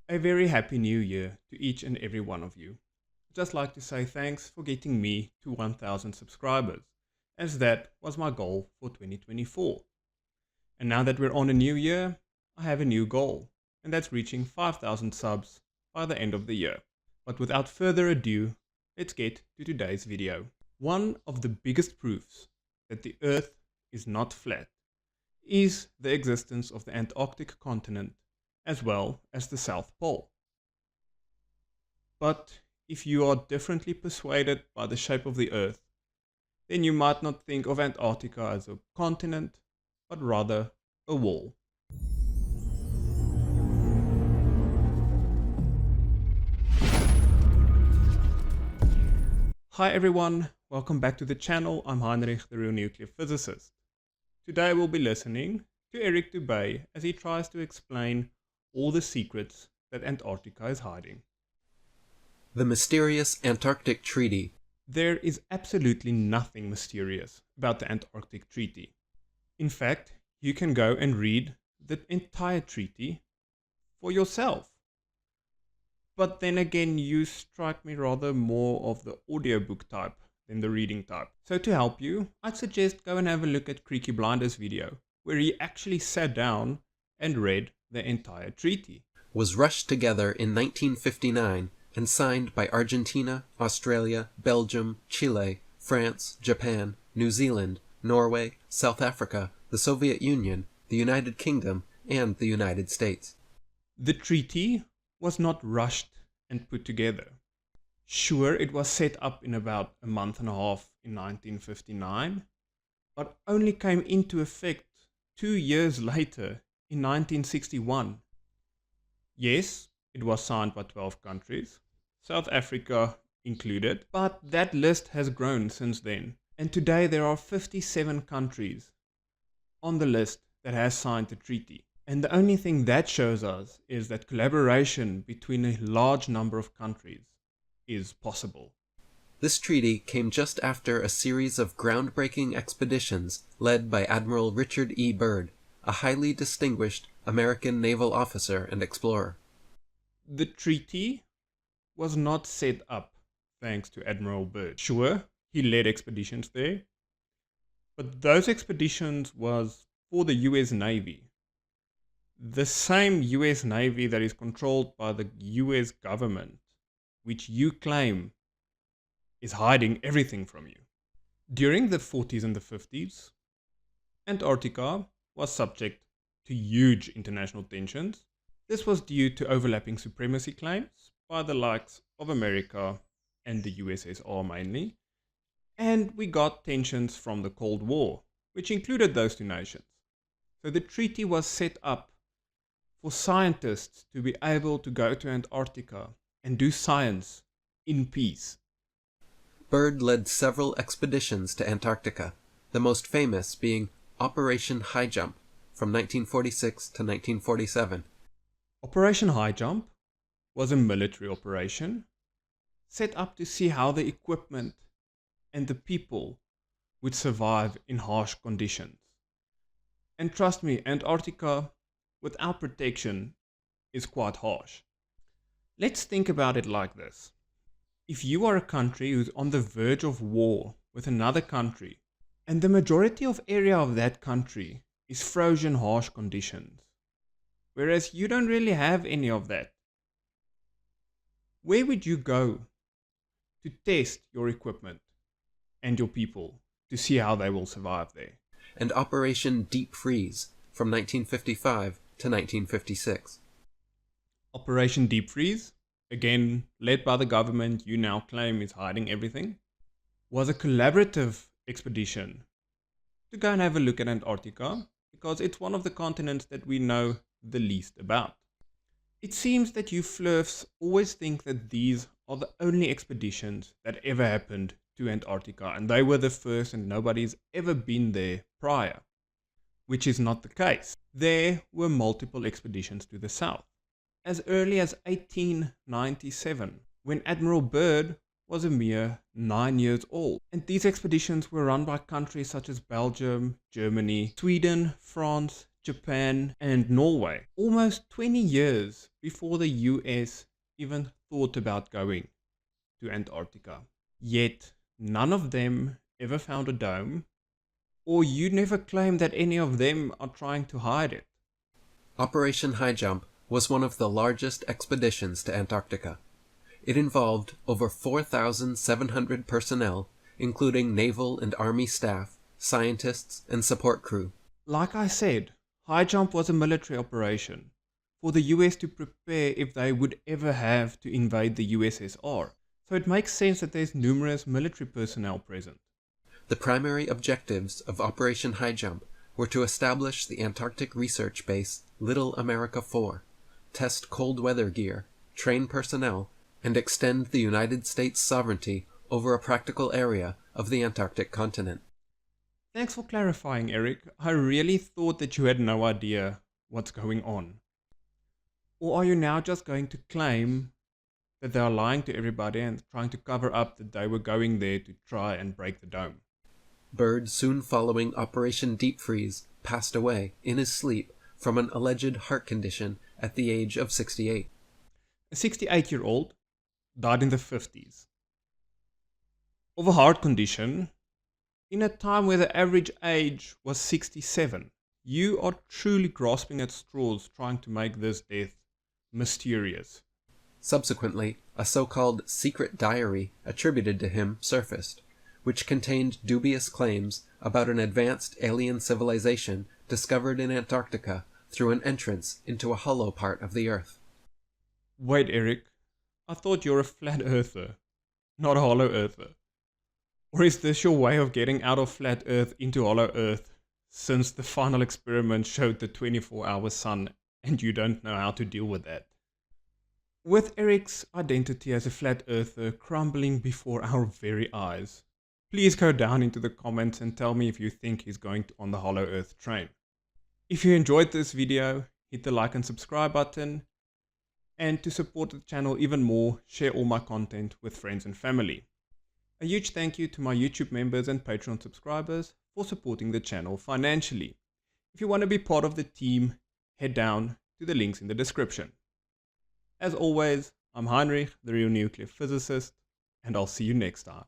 A very happy new year to each and every one of you. I'd just like to say thanks for getting me to 1000 subscribers, as that was my goal for 2024. And now that we're on a new year, I have a new goal, and that's reaching 5000 subs by the end of the year. But without further ado, let's get to today's video. One of the biggest proofs that the Earth is not flat is the existence of the Antarctic continent as well as the South Pole. But if you are differently persuaded by the shape of the Earth, then you might not think of Antarctica as a continent, but rather a wall. Hi everyone, welcome back to the channel. I'm Heinrich, the Real Nuclear Physicist. Today we'll be listening to Eric Dubay as he tries to explain all the secrets that Antarctica is hiding. The mysterious Antarctic Treaty. There is absolutely nothing mysterious about the Antarctic Treaty. In fact, you can go and read the entire treaty for yourself. But then again, you strike me rather more of the audiobook type than the reading type. So to help you, I'd suggest go and have a look at Creaky Blinder's video, where he actually sat down and read the entire treaty. Was rushed together in 1959 and signed by Argentina, Australia, Belgium, Chile, France, Japan, New Zealand, Norway, South Africa, the Soviet Union, the United Kingdom, and the United States. The treaty was not rushed and put together. Sure, it was set up in about a month and a half in 1959, but only came into effect 2 years later in 1961. Yes, it was signed by 12 countries, South Africa included, but that list has grown since then. And today there are 57 countries on the list that has signed the treaty. And the only thing that shows us is that collaboration between a large number of countries is possible. This treaty came just after a series of groundbreaking expeditions led by Admiral Richard E. Byrd, a highly distinguished American naval officer and explorer. The treaty was not set up thanks to Admiral Byrd. Sure, he led expeditions there, but those expeditions was for the US Navy. The same US Navy that is controlled by the US government, which you claim is hiding everything from you. During the 40s and the 50s, Antarctica was subject to huge international tensions. This was due to overlapping supremacy claims by the likes of America and the USSR mainly, and we got tensions from the Cold War, which included those two nations. So the treaty was set up for scientists to be able to go to Antarctica and do science in peace. Byrd led several expeditions to Antarctica, the most famous being Operation High Jump from 1946 to 1947. Operation High Jump was a military operation set up to see how the equipment and the people would survive in harsh conditions. And trust me, Antarctica without protection is quite harsh. Let's think about it like this. If you are a country who's on the verge of war with another country, and the majority of area of that country is frozen harsh conditions, whereas you don't really have any of that, where would you go to test your equipment and your people to see how they will survive there? And Operation Deep Freeze from 1955 to 1956. Operation Deep Freeze, again led by the government you now claim is hiding everything, was a collaborative expedition to go and have a look at Antarctica because it's one of the continents that we know the least about. It seems that you flirts always think that these are the only expeditions that ever happened to Antarctica and they were the first and nobody's ever been there prior, which is not the case. There were multiple expeditions to the south. As early as 1897, when Admiral Byrd was a mere 9 years old. And these expeditions were run by countries such as Belgium, Germany, Sweden, France, Japan, and Norway, almost 20 years before the US even thought about going to Antarctica. Yet, none of them ever found a dome, or you never claim that any of them are trying to hide it. Operation High Jump was one of the largest expeditions to Antarctica. It involved over 4,700 personnel, including naval and army staff, scientists, and support crew. Like I said, High Jump was a military operation for the US to prepare if they would ever have to invade the USSR. So it makes sense that there's numerous military personnel present. The primary objectives of Operation High Jump were to establish the Antarctic research base Little America 4, test cold weather gear, train personnel, and extend the United States sovereignty over a practical area of the Antarctic continent. Thanks for clarifying, Eric. I really thought that you had no idea what's going on. Or are you now just going to claim that they are lying to everybody and trying to cover up that they were going there to try and break the dome? Byrd, soon following Operation Deep Freeze, passed away in his sleep from an alleged heart condition at the age of 68. A 68-year-old died in the 50s of a heart condition in a time where the average age was 67. You are truly grasping at straws trying to make this death mysterious. Subsequently, a so-called secret diary attributed to him surfaced, which contained dubious claims about an advanced alien civilization discovered in Antarctica through an entrance into a hollow part of the Earth. Wait, Eric, I thought you're a flat earther, not a hollow earther. Or is this your way of getting out of flat Earth into hollow Earth, since the final experiment showed the 24-hour sun and you don't know how to deal with that? With Eric's identity as a flat earther crumbling before our very eyes, please go down into the comments and tell me if you think he's going on the hollow Earth train. If you enjoyed this video, hit the like and subscribe button. And to support the channel even more, share all my content with friends and family. A huge thank you to my YouTube members and Patreon subscribers for supporting the channel financially. If you want to be part of the team, head down to the links in the description. As always, I'm Heinrich, the real nuclear physicist, and I'll see you next time.